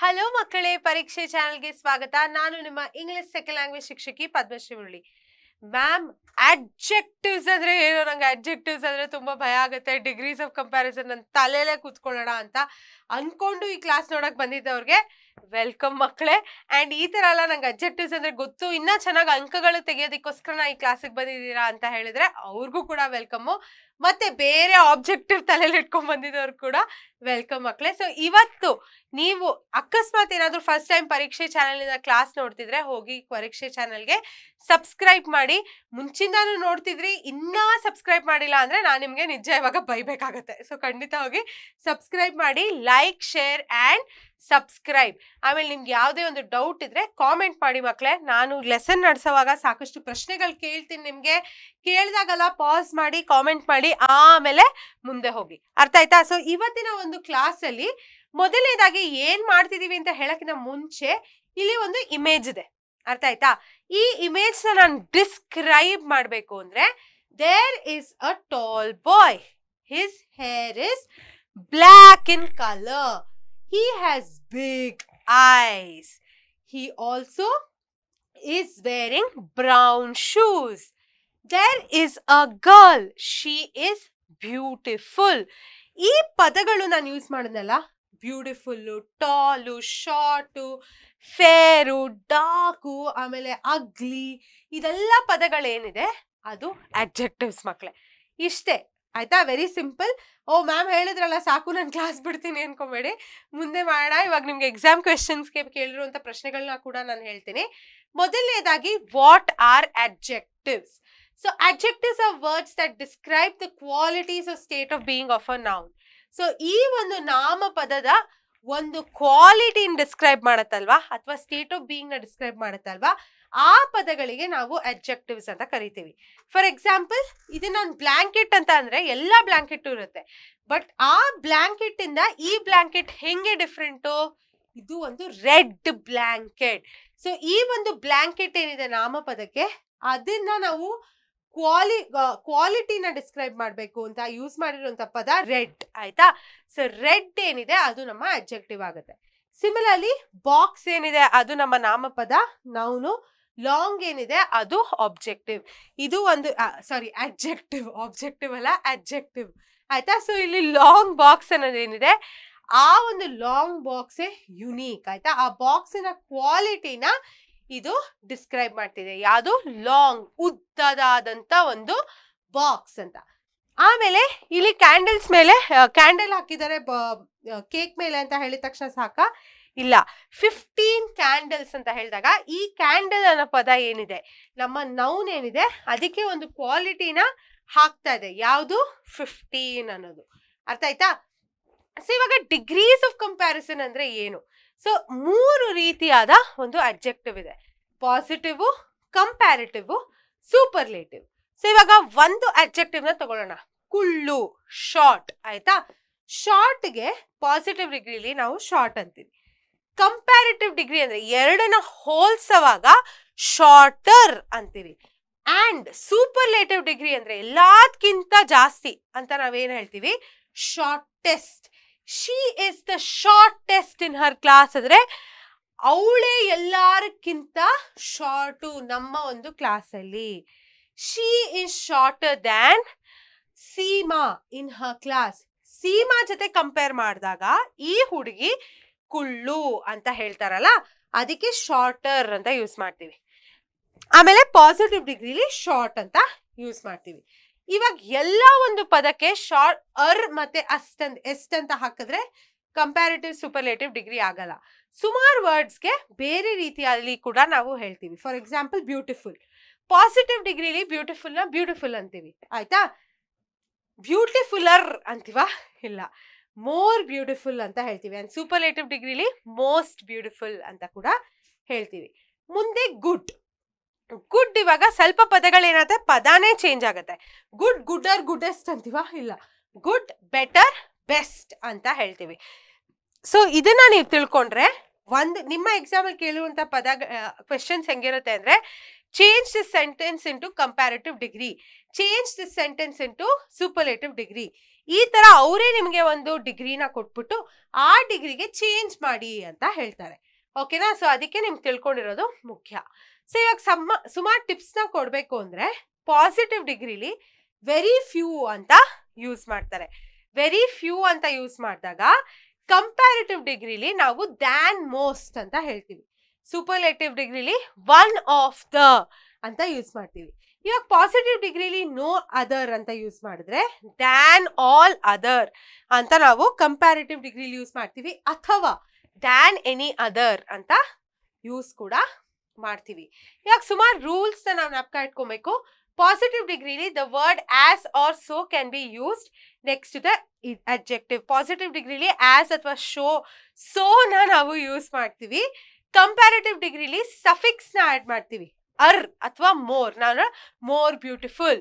Hello ಮಕ್ಕಳೇ, ಪರೀಕ್ಷೆ ಚಾನೆಲ್ಗೆ ಸ್ವಾಗತ. ನಾನು ನಿಮ್ಮ ಇಂಗ್ಲಿಷ್ ಸೆಕೆಂಡ್ ಲ್ಯಾಂಗ್ವೇಜ್ ಶಿಕ್ಷಕಿ ಪದ್ಮಶ್ರೀ ಮುರಳಿ. ಮ್ಯಾಮ್, ಅಡ್ಜೆಕ್ಟಿವ್ಸ್ ಅಂದ್ರೆ ಏನು? ನಂಗೆ ಅಡ್ಜೆಕ್ಟಿವ್ಸ್ ಅಂದ್ರೆ ತುಂಬಾ ಭಯ ಆಗುತ್ತೆ. ಡಿಗ್ರೀಸ್ ಆಫ್ ಕಂಪ್ಯಾರಿಸನ್ ನನ್ನ ತಲೆಯಲ್ಲೇ ಕೂತ್ಕೊಳ್ಳೋಣ ಅಂತ ಅನ್ಕೊಂಡು ಈ ಕ್ಲಾಸ್ ನೋಡಕ್ ಬಂದಿದ್ದವ್ರಿಗೆ ವೆಲ್ಕಮ್ ಮಕ್ಕಳೇ. ಅಂಡ್ ಈ ತರ ಎಲ್ಲ ನಂಗೆ ಅಡ್ಜೆಕ್ಟಿವ್ಸ್ ಅಂದ್ರೆ ಗೊತ್ತು, ಇನ್ನ ಚೆನ್ನಾಗಿ ಅಂಕಗಳು ತೆಗೆಯೋದಕ್ಕೋಸ್ಕರ ನಾ ಈ ಕ್ಲಾಸಿಗೆ ಬಂದಿದ್ದೀರಾ ಅಂತ ಹೇಳಿದ್ರೆ ಅವ್ರಿಗೂ ಕೂಡ ವೆಲ್ಕಮ್ಮು. ಮತ್ತೆ ಬೇರೆ ಆಬ್ಜೆಕ್ಟಿವ್ ತಲೆಯಲ್ಲಿ ಇಟ್ಕೊಂಡ್ ಬಂದಿದ್ದವ್ರು ಕೂಡ ವೆಲ್ಕಮ್ ಮಕ್ಕಳೇ. ಸೊ ಇವತ್ತು ನೀವು ಅಕಸ್ಮಾತ್ ಏನಾದ್ರು ಫಸ್ಟ್ ಟೈಮ್ ಪರೀಕ್ಷೆ ಚಾನೆಲ್ ಕ್ಲಾಸ್ ನೋಡ್ತಿದ್ರೆ ಹೋಗಿ ಪರೀಕ್ಷೆ ಚಾನೆಲ್ಗೆ ಸಬ್ಸ್ಕ್ರೈಬ್ ಮಾಡಿ. ಮುಂಚಿಂದಾನು ನೋಡ್ತಿದ್ರಿ, ಇನ್ನ ಸಬ್ಸ್ಕ್ರೈಬ್ ಮಾಡಿಲ್ಲ ಅಂದ್ರೆ ನಾನು ನಿಮ್ಗೆ ನಿಜ ಇವಾಗ ಬೈಬೇಕಾಗತ್ತೆ. ಸೊ ಖಂಡಿತ ಹೋಗಿ ಸಬ್ಸ್ಕ್ರೈಬ್ ಮಾಡಿ, ಲೈಕ್, ಶೇರ್ ಅಂಡ್ ಸಬ್ಸ್ಕ್ರೈಬ್. ಆಮೇಲೆ ನಿಮ್ಗೆ ಯಾವುದೇ ಒಂದು ಡೌಟ್ ಇದ್ರೆ ಕಾಮೆಂಟ್ ಮಾಡಿ ಮಕ್ಕಳೇ. ನಾನು ಲೆಸನ್ ನಡೆಸೋವಾಗ ಸಾಕಷ್ಟು ಪ್ರಶ್ನೆಗಳು ಕೇಳ್ತೀನಿ ನಿಮ್ಗೆ. ಕೇಳಿದಾಗಲ್ಲ ಪಾಸ್ ಮಾಡಿ ಕಾಮೆಂಟ್ ಮಾಡಿ, ಆಮೇಲೆ ಮುಂದೆ ಹೋಗಿ. ಅರ್ಥ ಆಯ್ತಾ? ಸೊ ಇವತ್ತಿನ ಒಂದು ಕ್ಲಾಸ್ ಅಲ್ಲಿ ಮೊದಲನೇದಾಗಿ ಏನ್ ಮಾಡ್ತಿದೀವಿ ಅಂತ ಹೇಳಕ್ಕಿಂತ ಮುಂಚೆ ಇಲ್ಲಿ ಒಂದು ಇಮೇಜ್ ಇದೆ. ಅರ್ಥ ಆಯ್ತಾ? ಈ ಇಮೇಜ್ ನಾನು ಡಿಸ್ಕ್ರೈಬ್ ಮಾಡ್ಬೇಕು ಅಂದ್ರೆ, there is a tall boy. His hair is black in colour. He has big eyes. He also is wearing brown shoes. There is a girl. She is beautiful. ಈ ಪದಗಳು ನಾನು ಯೂಸ್ ಮಾಡಿದ್ನಲ್ಲ, beautiful, tall, short, fair, dark, ಆಮೇಲೆ ugly, ಇದೆಲ್ಲ ಪದಗಳೇನಿದೆ ಅದು adjectives ಮಕ್ಕಳೇ. ಇಷ್ಟೇ ಆಯ್ತಾ? Very simple. ಓ ಮ್ಯಾಮ್ ಹೇಳಿದ್ರಲ್ಲ ಸಾಕು, ನಾನು ಕ್ಲಾಸ್ ಬಿಡ್ತೀನಿ ಅನ್ಕೊಂಬೇಡಿ, ಮುಂದೆ ಮಾಡೋಣ. ಇವಾಗ ನಿಮ್ಗೆ ಎಕ್ಸಾಮ್ ಕ್ವೆಶನ್ಸ್ಗೆ ಕೇಳಿರುವಂಥ ಪ್ರಶ್ನೆಗಳನ್ನ ಕೂಡ ನಾನು ಹೇಳ್ತೀನಿ. ಮೊದಲನೇದಾಗಿ, what are adjectives? So adjectives are words that describe the qualities of state of being of a noun. So ಈ ಒಂದು ನಾಮಪದದ ಒಂದು ಕ್ವಾಲಿಟಿನ ಡಿಸ್ಕ್ರೈಬ್ ಮಾಡತ್ತಲ್ವಾ, ಅಥವಾ ಸ್ಟೇಟ್ ಆಫ್ ಬೀಯಿಂಗ್ ನ ಡಿಸ್ಕ್ರೈಬ್ ಮಾಡತ್ತಲ್ವಾ, ಆ ಪದಗಳಿಗೆ ನಾವು ಅಡ್ಜೆಕ್ಟಿವ್ಸ್ ಅಂತ ಕರಿತೀವಿ. ಫಾರ್ ಎಕ್ಸಾಂಪಲ್, ಇದು ನಾನು ಬ್ಲಾಂಕೆಟ್ ಅಂತ ಅಂದ್ರೆ ಎಲ್ಲ ಬ್ಲಾಂಕೆಟ್ ಇರುತ್ತೆ, ಬಟ್ ಆ ಬ್ಲಾಂಕೆಟ್ ಇಂದ ಈ ಬ್ಲಾಂಕೆಟ್ ಹೆಂಗೆ ಡಿಫ್ರೆಂಟು? ಇದು ಒಂದು ರೆಡ್ ಬ್ಲಾಂಕೆಟ್. ಸೊ ಈ ಒಂದು ಬ್ಲಾಂಕೆಟ್ ಏನಿದೆ ನಾಮಪದಕ್ಕೆ, ಅದನ್ನ ನಾವು ಕ್ವಾಲಿಟಿನ ಡಿಸ್ಕ್ರೈಬ್ ಮಾಡಬೇಕು ಅಂತ ಯೂಸ್ ಮಾಡಿರುವಂತ ಪದ ರೆಡ್. ಆಯ್ತಾ? ಸೊ ರೆಡ್ ಏನಿದೆ ಅದು ನಮ್ಮ ಅಡ್ಜೆಕ್ಟಿವ್ ಆಗುತ್ತೆ. ಸಿಮಿಲರ್ಲಿ, ಬಾಕ್ಸ್ ಏನಿದೆ ಅದು ನಮ್ಮ ನಾಮಪದ ನೌನು. ಲಾಂಗ್ ಏನಿದೆ ಅದು ಆಬ್ಜೆಕ್ಟಿವ್. ಇದು ಒಂದು ಅಡ್ಜೆಕ್ಟಿವ್, ಆಬ್ಜೆಕ್ಟಿವ್ ಅಲ್ಲ, ಅಡ್ಜೆಕ್ಟಿವ್. ಆಯ್ತಾ? ಸೊ ಇಲ್ಲಿ ಲಾಂಗ್ ಬಾಕ್ಸ್ ಅನ್ನೋದೇನಿದೆ, ಆ ಒಂದು ಲಾಂಗ್ ಬಾಕ್ಸೇ ಯುನೀಕ್. ಆಯ್ತಾ? ಆ ಬಾಕ್ಸಿನ ಕ್ವಾಲಿಟಿನ ಇದು ಡಿಸ್ಕ್ರೈಬ್ ಮಾಡ್ತಿದೆ. ಯಾವುದು? ಲಾಂಗ್, ಉದ್ದದಾದಂತ ಒಂದು ಬಾಕ್ಸ್ ಅಂತ. ಆಮೇಲೆ ಇಲ್ಲಿ ಕ್ಯಾಂಡಲ್ಸ್ ಮೇಲೆ ಕ್ಯಾಂಡಲ್ ಹಾಕಿದ್ದಾರೆ ಕೇಕ್ ಮೇಲೆ ಅಂತ ಹೇಳಿದ ತಕ್ಷಣ ಸಾಕ? ಇಲ್ಲ, 15 ಕ್ಯಾಂಡಲ್ಸ್ ಅಂತ ಹೇಳಿದಾಗ ಈ ಕ್ಯಾಂಡಲ್ ಅನ್ನೋ ಪದ ಏನಿದೆ, ನಮ್ಮ ನೌನ್ ಏನಿದೆ, ಅದಕ್ಕೆ ಒಂದು ಕ್ವಾಲಿಟಿನ ಹಾಕ್ತಾ ಇದೆ. ಯಾವುದು? 15 ಅನ್ನೋದು. ಅರ್ಥ ಆಯ್ತಾ? ಸೊ ಇವಾಗ ಡಿಗ್ರೀಸ್ ಆಫ್ ಕಂಪ್ಯಾರಿಸನ್ ಅಂದ್ರೆ ಏನು? ಸೊ 3 ರೀತಿಯಾದ ಒಂದು ಅಡ್ಜೆಕ್ಟಿವ್ ಇದೆ: ಪಾಸಿಟಿವ್, ಕಂಪ್ಯಾರಿಟಿವ್, ಸೂಪರ್ಲೇಟಿವ್. ಸೊ ಇವಾಗ ಒಂದು ಅಡ್ಜೆಕ್ಟಿವ್ ನ ತಗೊಳ್ಳೋಣ, ಕುಳ್ಳು, ಶಾರ್ಟ್. ಆಯ್ತಾ? ಶಾರ್ಟ್ಗೆ ಪಾಸಿಟಿವ್ ಡಿಗ್ರಿಲಿ ನಾವು ಶಾರ್ಟ್ ಅಂತೀವಿ. ಕಂಪ್ಯಾರಿಟಿವ್ ಡಿಗ್ರಿ ಅಂದ್ರೆ ಎರಡನ್ನ ಹೋಲ್ಸವಾಗ ಶಾರ್ಟರ್ ಅಂತೀವಿ. ಅಂಡ್ ಸೂಪರ್ಲೇಟಿವ್ ಡಿಗ್ರಿ ಅಂದ್ರೆ ಎಲ್ಲದಕ್ಕಿಂತ ಜಾಸ್ತಿ ಅಂತ ನಾವೇನ್ ಹೇಳ್ತೀವಿ? Shortest. She is the shortest in Har class ಅಂದ್ರೆ ಅವಳೇ ಎಲ್ಲಾರಕ್ಕಿಂತ ಶಾರ್ಟು ನಮ್ಮ ಒಂದು ಕ್ಲಾಸ್ ಅಲ್ಲಿ. She is shorter than Seema in Har class. Seema ಜೊತೆ ಕಂಪೇರ್ ಮಾಡಿದಾಗ ಈ ಹುಡುಗಿ ಕುಳ್ಳು ಅಂತ ಹೇಳ್ತಾರಲ್ಲ, ಅದಕ್ಕೆ ಶಾರ್ಟರ್ ಅಂತ ಯೂಸ್ ಮಾಡ್ತೀವಿ. ಆಮೇಲೆ ಪಾಸಿಟಿವ್ ಡಿಗ್ರಿಲಿ ಶಾರ್ಟ್ ಅಂತ ಯೂಸ್ ಮಾಡ್ತೀವಿ. ಇವಾಗ ಎಲ್ಲ ಒಂದು ಪದಕ್ಕೆ ಶಾರ್ಟ್ ಮತ್ತೆ ಎಸ್ಟ್ ಅಂತ ಹಾಕಿದ್ರೆ ಕಂಪ್ಯಾರಿಟಿವ್ ಸೂಪರ್ಲೇಟಿವ್ ಡಿಗ್ರಿ ಆಗಲ್ಲ. ಸುಮಾರು ವರ್ಡ್ಸ್ಗೆ ಬೇರೆ ರೀತಿಯಲ್ಲಿ ಕೂಡ ನಾವು ಹೇಳ್ತೀವಿ. For example, beautiful. ಪಾಸಿಟಿವ್ ಡಿಗ್ರಿಲಿ ಬ್ಯೂಟಿಫುಲ್ ನ ಬ್ಯೂಟಿಫುಲ್ ಅಂತೀವಿ. ಆಯ್ತಾ? ಬ್ಯೂಟಿಫುಲ್ಲರ್ ಅಂತೀವಾ? ಇಲ್ಲ, ಮೋರ್ ಬ್ಯೂಟಿಫುಲ್ ಅಂತ ಹೇಳ್ತೀವಿ. ಅಂಡ್ ಸೂಪರ್ಲೇಟಿವ್ ಡಿಗ್ರಿಲಿ ಮೋಸ್ಟ್ ಬ್ಯೂಟಿಫುಲ್ ಅಂತ ಕೂಡ ಹೇಳ್ತೀವಿ. ಮುಂದೆ ಗುಡ್. ಗುಡ್ ಇವಾಗ ಸ್ವಲ್ಪ ಪದಗಳೇನಾಗುತ್ತೆ, ಪದಾನೇ ಚೇಂಜ್ ಆಗುತ್ತೆ. ಗುಡ್, ಗುಡ್ಡರ್, ಗುಡ್ಡೆಸ್ಟ್ ಅಂತೀವಾ? ಇಲ್ಲ, ಗುಡ್, ಬೆಟರ್, ಬೆಸ್ಟ್ ಅಂತ ಹೇಳ್ತೀವಿ. ಸೊ ಇದನ್ನ ನೀವು ತಿಳ್ಕೊಂಡ್ರೆ ನಿಮ್ಮ ಎಕ್ಸಾಮ್ ಅಲ್ಲಿ ಕೇಳುವಂತ ಪದ ಕ್ವೆಶನ್ಸ್ ಹೆಂಗಿರುತ್ತೆ ಅಂದ್ರೆ, change this sentence into comparative degree, change this sentence into superlative degree. ಈ ತರ ಅವರೇ ನಿಮಗೆ ಒಂದು ಡಿಗ್ರಿನ ಕೊಟ್ಬಿಟ್ಟು ಆ ಡಿಗ್ರಿಗೆ ಚೇಂಜ್ ಮಾಡಿ ಅಂತ ಹೇಳ್ತಾರೆ. ಓಕೆನಾ? ಸೊ ಅದಕ್ಕೆ ನಿಮ್ಗೆ ತಿಳ್ಕೊಂಡಿರೋದು ಮುಖ್ಯ. ಸೊ ಇವಾಗ ಸುಮಾರು ಟಿಪ್ಸ್ನ ಕೊಡಬೇಕು ಅಂದ್ರೆ ಪಾಸಿಟಿವ್ ಡಿಗ್ರಿಲಿ ವೆರಿ ಫ್ಯೂ ಅಂತ ಯೂಸ್ ಮಾಡ್ತಾರೆ. ವೆರಿ ಫ್ಯೂ ಅಂತ ಯೂಸ್ ಮಾಡಿದಾಗ ಕಂಪ್ಯಾರಿಟಿವ್ ಡಿಗ್ರಿಲಿ ನಾವು ದ್ಯಾನ್ ಮೋಸ್ಟ್ ಅಂತ ಹೇಳ್ತೀವಿ. ಸೂಪರ್ಲೇಟಿವ್ ಡಿಗ್ರಿಲಿ ಒನ್ ಆಫ್ ದ ಅಂತ ಯೂಸ್ ಮಾಡ್ತೀವಿ. ಇವಾಗ ಪಾಸಿಟಿವ್ ಡಿಗ್ರಿಲಿ ನೋ ಅದರ್ ಅಂತ ಯೂಸ್ ಮಾಡಿದ್ರೆ ದ್ಯಾನ್ ಆಲ್ ಅದರ್ ಅಂತ ನಾವು ಕಂಪ್ಯಾರಿಟಿವ್ ಡಿಗ್ರಿಲಿ ಯೂಸ್ ಮಾಡ್ತೀವಿ, ಅಥವಾ ದ್ಯಾನ್ ಎನಿ ಅದರ್ ಅಂತ ಯೂಸ್ ಕೂಡ ಮಾಡ್ತೀವಿ. ಇವಾಗ ಸುಮಾರು ರೂಲ್ಸ್ ನಾವು ಜ್ಞಾಪಕ ಇಟ್ಕೊಬೇಕು. ಪಾಸಿಟಿವ್ ಡಿಗ್ರಿಲಿ the word as or so can be used next to the adjective. Positive ಡಿಗ್ರಿಲಿ ಆಸ್ ಅಥವಾ ಸೋನ ನಾವು ಯೂಸ್ ಮಾಡ್ತೀವಿ. ಕಂಪ್ಯಾರಿಟಿವ್ ಡಿಗ್ರಿಲಿ ಸಫಿಕ್ಸ್ ನ ಆಡ್ ಮಾಡ್ತೀವಿ, ಅರ್ ಅಥವಾ ಮೋರ್. ನಾನು ಮೋರ್ ಬ್ಯೂಟಿಫುಲ್,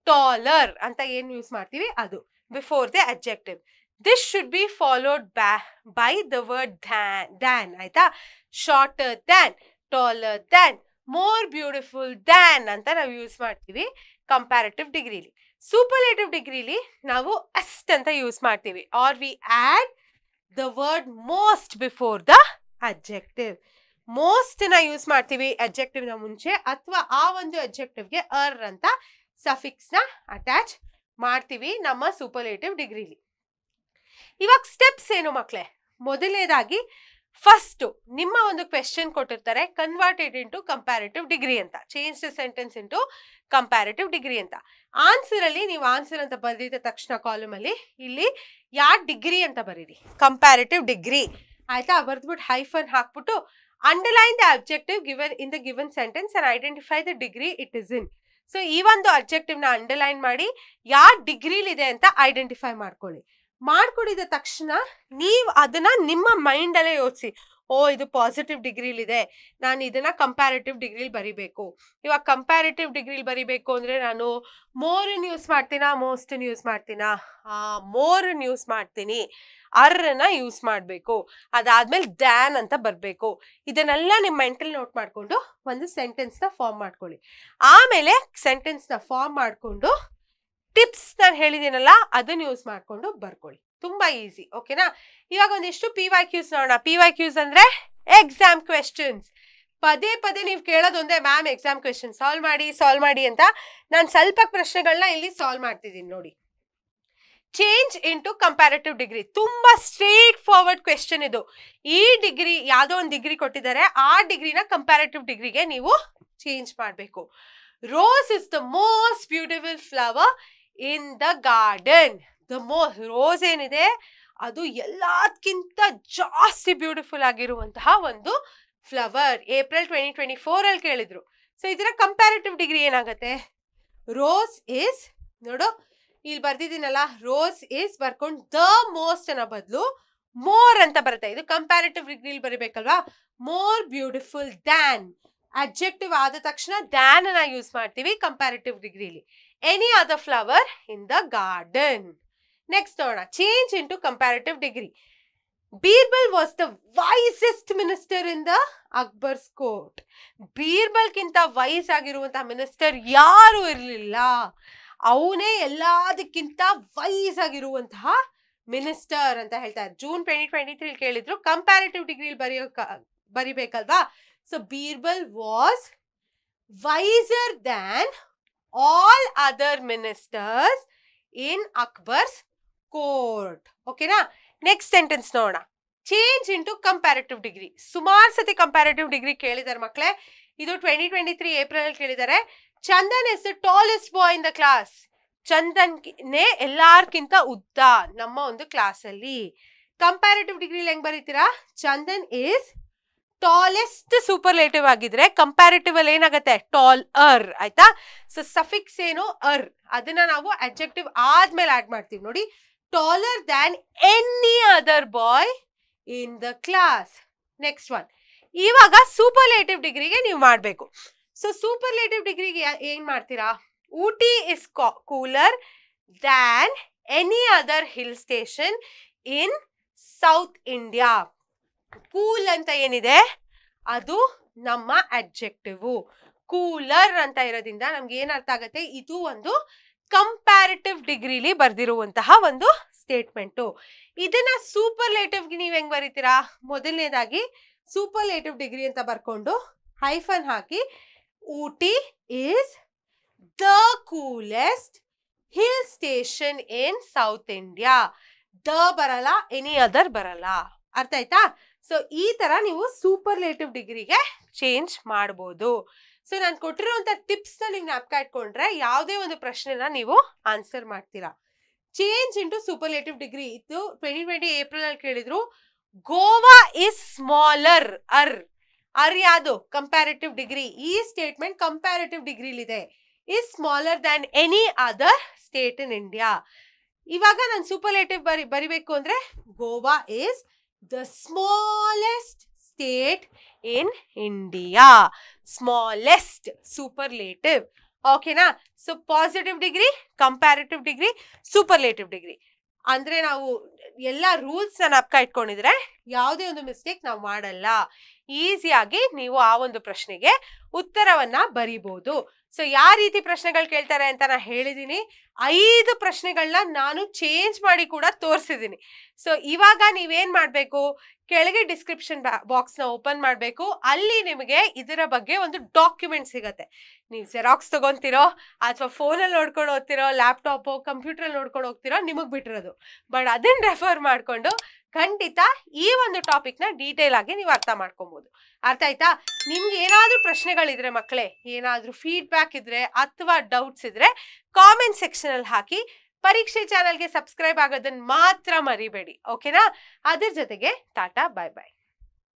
ಟಾಲರ್ ಅಂತ ಏನು ಯೂಸ್ ಮಾಡ್ತೀವಿ ಅದು before the adjective. This should be followed by the word than. ಆಯ್ತಾ? Shorter than, taller than, more beautiful than ಅಂತ ನಾವು ಯೂಸ್ ಮಾಡ್ತೀವಿ ಕಂಪ್ಯಾರಿಟಿವ್ ಡಿಗ್ರಿಲಿ. ಸೂಪರ್ಲೇಟಿವ್ ಡಿಗ್ರಿಲಿ ನಾವು ಅಸ್ಟ್ ಅಂತ ಯೂಸ್ ಮಾಡ್ತೀವಿ, or we add the word most before the adjective. Most ನ use ಮಾಡ್ತೀವಿ ಅಡ್ಜೆಕ್ಟಿವ್ ನ ಮುಂಚೆ, ಅಥವಾ ಆ ಒಂದು ಅಡ್ಜೆಕ್ಟಿವ್ಗೆ ಅರ್ ಅಂತ ಸಫಿಕ್ಸ್ ನ ಅಟ್ಯಾಚ್ ಮಾಡ್ತೀವಿ ನಮ್ಮ ಸೂಪರ್ಲೇಟಿವ್ ಡಿಗ್ರಿಲಿ. ಇವಾಗ ಸ್ಟೆಪ್ಸ್ ಏನು ಮಕ್ಕಳೇ? ಮೊದಲನೇದಾಗಿ ಫಸ್ಟ್ ನಿಮ್ಮ ಒಂದು ಕ್ವೆಶ್ಚನ್ ಕೊಟ್ಟಿರ್ತಾರೆ, ಕನ್ವರ್ಟೆಡ್ ಇಂಟು ಕಂಪ್ಯಾರಿಟಿವ್ ಡಿಗ್ರಿ ಅಂತ, change the sentence into comparative degree ಅಂತ. ಆನ್ಸರ್ ಅಲ್ಲಿ ನೀವು ಆನ್ಸರ್ ಅಂತ ಬರೆದಿದ್ದ ತಕ್ಷಣ ಕಾಲಮ್ ಅಲ್ಲಿ ಇಲ್ಲಿ ಯಾವ ಡಿಗ್ರಿ ಅಂತ ಬರೀರಿ, ಕಂಪ್ಯಾರಿಟಿವ್ ಡಿಗ್ರಿ. ಆಯ್ತಾ? ಬರ್ದ್ಬಿಟ್ಟು ಹೈಫನ್ ಹಾಕ್ಬಿಟ್ಟು underline the objective given in the given sentence and identify the degree it is in. So ಈ ಒಂದು ಅಬ್ಜೆಕ್ಟಿವ್ ನ ಅಂಡರ್ಲೈನ್ ಮಾಡಿ ಯಾವ ಡಿಗ್ರಿಲಿದೆ ಅಂತ ಐಡೆಂಟಿಫೈ ಮಾಡ್ಕೊಳ್ಳಿ. ಮಾಡ್ಕೊಂಡಿದ ತಕ್ಷಣ ನೀವು ಅದನ್ನ ನಿಮ್ಮ ಮೈಂಡ್ ಅಲ್ಲೇ ಯೋಚಿಸಿ, ಓ ಇದು ಪಾಸಿಟಿವ್ ಡಿಗ್ರಿಲಿದೆ, ನಾನು ಇದನ್ನ ಕಂಪ್ಯಾರಿಟಿವ್ ಡಿಗ್ರಿಲಿ ಬರಿಬೇಕು. ಇವಾಗ ಕಂಪ್ಯಾರಿಟಿವ್ ಡಿಗ್ರಿಲಿ ಬರಿಬೇಕು ಅಂದ್ರೆ ನಾನು Moran use ಮಾಡ್ತೀನಾ, ಮೋಸ್ಟನ್ use ಮಾಡ್ತೀನಾ? Moran use ಮಾಡ್ತೀನಿ, ಅರ್ನ ಯೂಸ್ ಮಾಡಬೇಕು, ಅದಾದ್ಮೇಲೆ ದ್ಯಾನ್ ಅಂತ ಬರಬೇಕು. ಇದನ್ನೆಲ್ಲ ನಿಮ್ಮ ಮೆಂಟಲ್ ನೋಟ್ ಮಾಡಿಕೊಂಡು ಒಂದು ಸೆಂಟೆನ್ಸ್ನ ಫಾರ್ಮ್ ಮಾಡ್ಕೊಳ್ಳಿ. ಆಮೇಲೆ ಸೆಂಟೆನ್ಸ್ನ ಫಾರ್ಮ್ ಮಾಡಿಕೊಂಡು ಟಿಪ್ಸ್ ನಾನು ಹೇಳಿದ್ದೀನಲ್ಲ ಅದನ್ನ ಯೂಸ್ ಮಾಡ್ಕೊಂಡು ಬರ್ಕೊಳ್ಳಿ. ತುಂಬಾ ಈಸಿ. ಓಕೆನಾ? ಇವಾಗ ಒಂದಿಷ್ಟು PYQs ನೋಡೋಣ. PYQs ಅಂದ್ರೆ ಎಕ್ಸಾಮ್ ಕ್ವೆಶ್ಚನ್ಸ್. ಪದೇ ಪದೇ ನೀವು ಕೇಳೋದೊಂದೇ, ಮ್ಯಾಮ್ ಎಕ್ಸಾಮ್ ಕ್ವೆಶ್ಚನ್ ಸಾಲ್ವ್ ಮಾಡಿ ಅಂತ. ನಾನು ಸ್ವಲ್ಪ ಪ್ರಶ್ನೆಗಳನ್ನ ಇಲ್ಲಿ ಸಾಲ್ವ್ ಮಾಡ್ತಿದ್ದೀನಿ ನೋಡಿ. ಚೇಂಜ್ ಇಂಟು ಕಂಪ್ಯಾರಿಟಿವ್ ಡಿಗ್ರಿ, ತುಂಬಾ ಸ್ಟ್ರೇಟ್ ಫಾರ್ವರ್ಡ್ ಕ್ವೆಶ್ಚನ್ ಇದು. ಈ ಡಿಗ್ರಿ ಯಾವುದೋ ಒಂದು ಡಿಗ್ರಿ ಕೊಟ್ಟಿದ್ದಾರೆ, ಆ ಡಿಗ್ರಿನ ಕಂಪ್ಯಾರಿಟಿವ್ ಡಿಗ್ರಿಗೆ ನೀವು ಚೇಂಜ್ ಮಾಡಬೇಕು. Rose is the most beautiful flower in the garden. Rose ಏನಿದೆ ಅದು ಎಲ್ಲದಕ್ಕಿಂತ ಜಾಸ್ತಿ ಬ್ಯೂಟಿಫುಲ್ ಆಗಿರುವಂತಹ ಒಂದು ಫ್ಲವರ್. ಏಪ್ರಿಲ್ 2024 ಅಲ್ಲಿ ಕೇಳಿದ್ರು. ಸೊ ಇದರ ಕಂಪ್ಯಾರಿಟಿವ್ ಡಿಗ್ರಿ ಏನಾಗುತ್ತೆ? ರೋಸ್ ಇಸ್, ನೋಡು ಇಲ್ಲಿ ಬರ್ದಿದ್ದೀನಲ್ಲ, ರೋಸ್ ಇಸ್ ಬರ್ಕೊಂಡು ದ ಮೋಸ್ಟ್ ಅನ್ನೋ ಬದಲು ಮೋರ್ ಅಂತ ಬರುತ್ತೆ. ಇದು ಕಂಪ್ಯಾರಿಟಿವ್ ಡಿಗ್ರಿಲಿ ಬರಿಬೇಕಲ್ವಾ? More beautiful than. ಅಡ್ಜೆಕ್ಟಿವ್ ಆದ ತಕ್ಷಣ ದ್ಯಾನ್ ಅನ್ನ ಯೂಸ್ ಮಾಡ್ತೀವಿ ಕಂಪ್ಯಾರಿಟಿವ್ ಡಿಗ್ರಿಲಿ. Any other flower in the garden. Next ನೋಡೋಣ, change into comparative degree. Birbal was the wisest minister in the Akbar's court. ಬೀರ್ಬಲ್ಗಿಂತ ವೈಸ್ ಆಗಿರುವಂತಹ ಮಿನಿಸ್ಟರ್ ಯಾರು ಇರಲಿಲ್ಲ, ಅವನೇ ಎಲ್ಲದಕ್ಕಿಂತ ವೈಸ್ ಆಗಿರುವಂತಹ ಮಿನಿಸ್ಟರ್ ಅಂತ ಹೇಳ್ತಾರೆ. ಜೂನ್ 2023 ಕೇಳಿದ್ರು, ಕಂಪ್ಯಾರಿಟಿವ್ ಡಿಗ್ರಿಲಿ ಬರಿಬೇಕಲ್ವಾ? So Birbal was wiser than all other ministers in Akbar's court. ಓಕೆನಾ? ನೆಕ್ಸ್ಟ್ ಸೆಂಟೆನ್ಸ್ ನೋಡೋಣ. Change into comparative degree. ಸುಮಾರು ಸತಿ ಕಂಪ್ಯಾರಿಟಿವ್ ಡಿಗ್ರಿ ಕೇಳಿದ್ದಾರೆ ಮಕ್ಕಳೇ. ಇದು 2023 ಏಪ್ರಿಲ್ ಅಲ್ಲಿ ಕೇಳಿದ್ದಾರೆ. Chandan is the tallest boy in the class. ಚಂದನ್ನೇ ಎಲ್ಲಾರ್ಕಿಂತ ಉದ್ದ ನಮ್ಮ ಒಂದು ಕ್ಲಾಸ್ ಅಲ್ಲಿ. ಕಂಪ್ಯಾರಿಟಿವ್ ಡಿಗ್ರಿ ಹೆಂಗ್ ಬರೀತೀರಾ? ಚಂದನ್ ಇಸ್ ಟಾಲೆಸ್ಟ್ ಸೂಪರ್ಲೇಟಿವ್ ಆಗಿದ್ರೆ ಕಂಪ್ಯಾರಿಟಿವ್ ಅಲ್ಲಿ ಏನಾಗುತ್ತೆ? Tall er. ಆಯ್ತಾ? ಸೊ ಸಫಿಕ್ಸ್ ಏನು? ಅರ್. ಅದನ್ನ ನಾವು ಅಡ್ಜೆಕ್ಟಿವ್ ಆದ್ಮೇಲೆ ಆಡ್ ಮಾಡ್ತೀವಿ ನೋಡಿ. Taller than any other boy in the class. Next one. ಇವಾಗ ಸೂಪರ್ಲೇಟಿವ್ ಡಿಗ್ರಿಗೆ ನೀವು ಮಾಡಬೇಕು. ಸೊ ಸೂಪರ್ಲೇಟಿವ್ ಡಿಗ್ರಿಗೆ ಏನ್ ಮಾಡ್ತೀರಾ? Ooty is cooler than any other hill station in South India. Cool ಅಂತ ಏನಿದೆ ಅದು ನಮ್ಮ ಅಡ್ಜೆಕ್ಟಿವ್. ಕೂಲರ್ ಅಂತ ಇರೋದ್ರಿಂದ ನಮ್ಗೆ ಏನ್ ಅರ್ಥ ಆಗತ್ತೆ? ಇದು ಒಂದು ಕಂಪ್ಯಾರಿಟಿವ್ ಡಿಗ್ರಿಲಿ ಬರ್ದಿರುವಂತಹ ಒಂದು ಸ್ಟೇಟ್ಮೆಂಟು. ಇದನ್ನ ಸೂಪರ್ಲೇಟಿವ್ಗೆ ನೀವು ಹೆಂಗ್ ಬರೀತೀರಾ? ಮೊದಲನೇದಾಗಿ ಸೂಪರ್ಲೇಟಿವ್ ಡಿಗ್ರಿ ಅಂತ ಬರ್ಕೊಂಡು hyphen hockey Ooty is the coolest hill station in South India. The ಬರಲ್ಲ, ಎನಿ ಅದರ್ ಬರಲ್ಲ. ಅರ್ಥ ಆಯ್ತಾ? ಸೊ ಈ ತರ ನೀವು ಸೂಪರ್ಲೇಟಿವ್ ಡಿಗ್ರಿಗೆ ಚೇಂಜ್ ಮಾಡ್ಬೋದು. ಸೊ ನಾನು ಕೊಟ್ಟಿರುವಂತ ಟಿಪ್ಸ್ ನ ನೀವು ಜ್ಞಾಪಕ ಇಟ್ಕೊಂಡ್ರೆ ಯಾವುದೇ ಒಂದು ಪ್ರಶ್ನೆನ ನೀವು ಆನ್ಸರ್ ಮಾಡ್ತೀರಾ. ಚೇಂಜ್ ಇಂಟು ಸೂಪರ್ಲೇಟಿವ್ ಡಿಗ್ರಿ ಇತ್ತು 2020 ಏಪ್ರಿಲ್ ಅಲ್ಲಿ ಕೇಳಿದ್ರು. Goa is smaller. ಅರ್ ಯಾವುದು? Comparative degree. ಈ ಸ್ಟೇಟ್ಮೆಂಟ್ ಕಂಪ್ಯಾರಿಟಿವ್ ಡಿಗ್ರಿಲಿದೆ. Is smaller than any other state in India. ಇವಾಗ ನಾನು ಸೂಪರ್ಲೇಟಿವ್ ಬರಿಬೇಕು ಅಂದ್ರೆ Goa is the smallest state in India. Smallest superlative. ಓಕೆನಾ? So positive degree, comparative degree, superlative degree ಅಂದ್ರೆ ನಾವು ಎಲ್ಲ ರೂಲ್ಸ್ ಜ್ಞಾಪಕ ಇಟ್ಕೊಂಡಿದ್ರೆ ಯಾವುದೇ ಒಂದು ಮಿಸ್ಟೇಕ್ ನಾವು ಮಾಡಲ್ಲ. ಈಸಿಯಾಗಿ ನೀವು ಆ ಒಂದು ಪ್ರಶ್ನೆಗೆ ಉತ್ತರವನ್ನ ಬರಿಬಹುದು. ಸೊ ಯಾವ ರೀತಿ ಪ್ರಶ್ನೆಗಳು ಕೇಳ್ತಾರೆ ಅಂತ ನಾನು ಹೇಳಿದೀನಿ. 5 ಪ್ರಶ್ನೆಗಳನ್ನ ನಾನು ಚೇಂಜ್ ಮಾಡಿ ಕೂಡ ತೋರಿಸಿದ್ದೀನಿ. ಸೊ ಇವಾಗ ನೀವೇನ್ ಮಾಡ್ಬೇಕು? ಕೆಳಗೆ ಡಿಸ್ಕ್ರಿಪ್ಷನ್ ಬಾಕ್ಸ್ ನ ಓಪನ್ ಮಾಡಬೇಕು. ಅಲ್ಲಿ ನಿಮಗೆ ಇದರ ಬಗ್ಗೆ ಒಂದು ಡಾಕ್ಯುಮೆಂಟ್ ಸಿಗತ್ತೆ. ನೀವು ಜೆರಾಕ್ಸ್ ತಗೊಂತೀರೋ ಅಥವಾ ಫೋನಲ್ಲಿ ನೋಡ್ಕೊಂಡು ಹೋಗ್ತಿರೋ, ಲ್ಯಾಪ್ಟಾಪ್ ಕಂಪ್ಯೂಟರ್ ನೋಡ್ಕೊಂಡು ಹೋಗ್ತಿರೋ, ನಿಮಗ್ ಬಿಟ್ಟಿರೋದು. ಬಟ್ ಅದನ್ನ ರೆಫರ್ ಮಾಡ್ಕೊಂಡು ಖಂಡಿತ ಈ ಒಂದು ಟಾಪಿಕ್ ನ ಡೀಟೇಲ್ ಆಗಿ ನೀವು ಅರ್ಥ ಮಾಡ್ಕೊಬಹುದು. ಅರ್ಥ ಆಯ್ತಾ? ನಿಮ್ಗೆ ಏನಾದ್ರೂ ಪ್ರಶ್ನೆಗಳಿದ್ರೆ ಮಕ್ಕಳೇ, ಏನಾದ್ರೂ ಫೀಡ್ಬ್ಯಾಕ್ ಇದ್ರೆ ಅಥವಾ ಡೌಟ್ಸ್ ಇದ್ರೆ ಕಾಮೆಂಟ್ ಸೆಕ್ಷನ್ ಅಲ್ಲಿ ಹಾಕಿ. ಪರೀಕ್ಷೆ ಚಾನಲ್ಗೆ ಸಬ್ಸ್ಕ್ರೈಬ್ ಆಗೋದನ್ನ ಮಾತ್ರ ಮರಿಬೇಡಿ. ಓಕೆನಾ? ಅದ್ರ ಜೊತೆಗೆ ಟಾಟಾ, ಬಾಯ್ ಬಾಯ್.